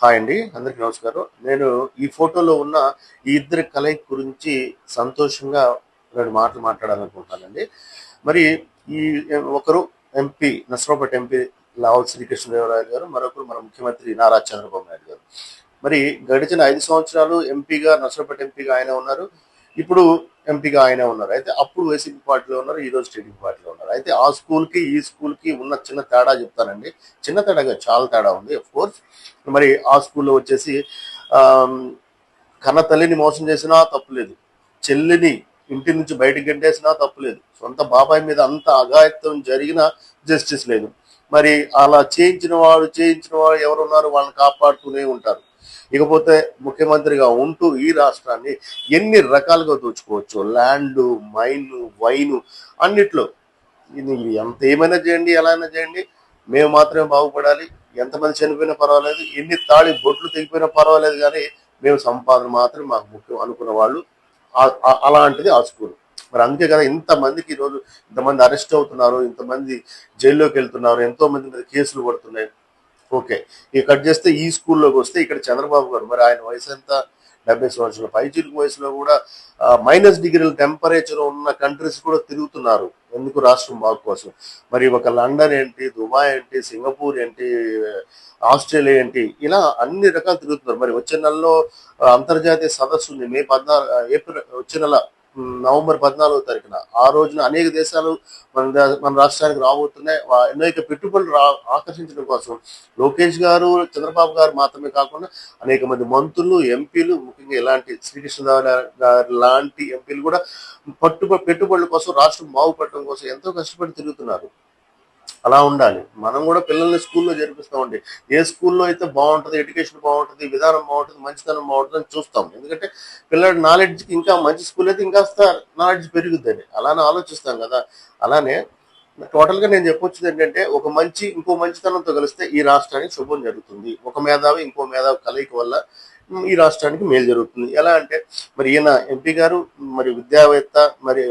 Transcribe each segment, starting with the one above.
Hi అండి. అందరికీ నమస్కారం. నేను ఈ ఫోటోలో ఉన్న ఈ ఇద్దరి కలయిక గురించి సంతోషంగా 2 మాటలు మాట్లాడాలనుకుంటున్నానండి. మరి ఈ ఒకరు నర్సరావుపేట ఎంపీ లావు శ్రీకృష్ణదేవరాయలు గారు, మరొకరు మన ముఖ్యమంత్రి నారా చంద్రబాబు నాయుడు గారు. మరి గడిచిన 5 సంవత్సరాలు నర్సరావుపేట ఎంపీగా ఆయనే ఉన్నారు. ఇప్పుడు ఎంపీగా ఆయనే ఉన్నారు. అయితే అప్పుడు వైసీపీ పార్టీలో ఉన్నారు. ఈరోజు టీడీపీ పార్టీలో ఉన్నారు. అయితే ఆ స్కూల్‌కి, ఈ స్కూల్‌కి ఉన్న చిన్న తేడా చెప్తానండి. చిన్న తేడా కాదు, చాలా తేడా ఉంది. ఆఫ్‌కోర్స్ మరి ఆ స్కూల్లో వచ్చేసి ఆహ్, కన్న తల్లిని మోసం చేసినా తప్పులేదు. చెల్లిని ఇంటి నుంచి బయటకి గెంటేసినా తప్పులేదు. సొంత బాబాయ్ మీద అంత అఘాయిత్యం జరిగినా జస్టిస్ లేదు. మరి అలా చేయించిన వాడు ఎవరున్నారు, వాళ్ళని కాపాడుతూనే ఉంటారు. ఇకపోతే ముఖ్యమంత్రిగా ఉంటూ ఈ రాష్ట్రాన్ని ఎన్ని రకాలుగా దోచుకోవచ్చు, ల్యాండ్, మైన్, వైన్ అన్నిట్లో ఇది ఎంత ఏమైనా చేయండి, ఎలా అయినా చేయండి, మేము మాత్రమే బాగుపడాలి. ఎంతమంది చనిపోయినా పర్వాలేదు, ఎన్ని తాళి బొట్లు తెగిపోయినా పర్వాలేదు, కానీ మేము సంపాదన మాత్రం మాకు ముఖ్యం అనుకున్న వాళ్ళు అలాంటిది ఆ స్కూల్. మరి అందుకే కదా ఇంతమందికి ఈరోజు ఇంతమంది అరెస్ట్ అవుతున్నారు, ఇంతమంది జైల్లోకి వెళ్తున్నారు, ఎంతో మంది మీద కేసులు పడుతున్నాయి. ఓకే. ఇక కట్ చేస్తే ఈ స్కూల్లోకి వస్తే ఇక్కడ చంద్రబాబు గారు, మరి ఆయన వయసు ఎంత? 70 సంవత్సరాల పైచిలుకు వయసులో కూడా మైనస్ డిగ్రీల టెంపరేచర్ ఉన్న కంట్రీస్ కూడా తిరుగుతున్నారు. ఎందుకు? రాష్ట్రం బాగు కోసం. మరి ఒక లండన్ ఏంటి, దుబాయ్ ఏంటి, సింగపూర్ ఏంటి, ఆస్ట్రేలియా ఏంటి, ఇలా అన్ని రకాలు తిరుగుతున్నారు. మరి వచ్చే నెలలో అంతర్జాతీయ సదస్సు ఉంది. ఏప్రిల్ వచ్చే నెల నవంబర్ 14వ తారీఖున. ఆ రోజున అనేక దేశాలు మన రాష్ట్రానికి రాబోతున్నాయి. అనేక పెట్టుబడులు ఆకర్షించడం కోసం లోకేష్ గారు, చంద్రబాబు గారు మాత్రమే కాకుండా అనేక మంది మంత్రులు, ఎంపీలు, ముఖ్యంగా ఇలాంటి శ్రీకృష్ణదేవరాయ గారు లాంటి ఎంపీలు కూడా పెట్టుబడుల కోసం, రాష్ట్రం బాగుపడటం కోసం ఎంతో కష్టపడి తిరుగుతున్నారు. అలా ఉండాలి. మనం కూడా పిల్లల్ని స్కూల్లో చేర్పిస్తామండి. ఏ స్కూల్లో అయితే బాగుంటుంది, ఎడ్యుకేషన్ బాగుంటుంది, విధానం బాగుంటుంది, మంచితనం బాగుంటుంది అని చూస్తాం. ఎందుకంటే పిల్లడి నాలెడ్జ్కి ఇంకా మంచి స్కూల్ అయితే ఇంకాస్త నాలెడ్జ్ పెరుగుద్దని అలానే ఆలోచిస్తాం కదా. అలానే టోటల్గా నేను చెప్పొచ్చేది ఏంటంటే, ఇంకో మంచితనంతో కలిస్తే ఈ రాష్ట్రానికి శుభం జరుగుతుంది. ఒక మేధావి ఇంకో మేధావి కలయిక వల్ల ఈ రాష్ట్రానికి మేలు జరుగుతుంది. ఎలా అంటే, మరి ఈయన ఎంపీ గారు మరి విద్యావేత్త, మరి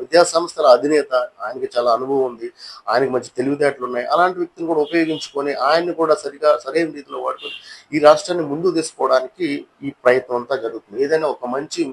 విద్యా సంస్థల అధినేత, ఆయనకి చాలా అనుభవం ఉంది, ఆయనకి మంచి తెలివితేటలు ఉన్నాయి. అలాంటి వ్యక్తిని కూడా ఉపయోగించుకొని ఆయన్ని కూడా సరైన రీతిలో వాడుకొని ఈ రాష్ట్రాన్ని ముందుకు తీసుకోవడానికి ఈ ప్రయత్నం అంతా జరుగుతుంది. ఏదైనా ఒక మంచి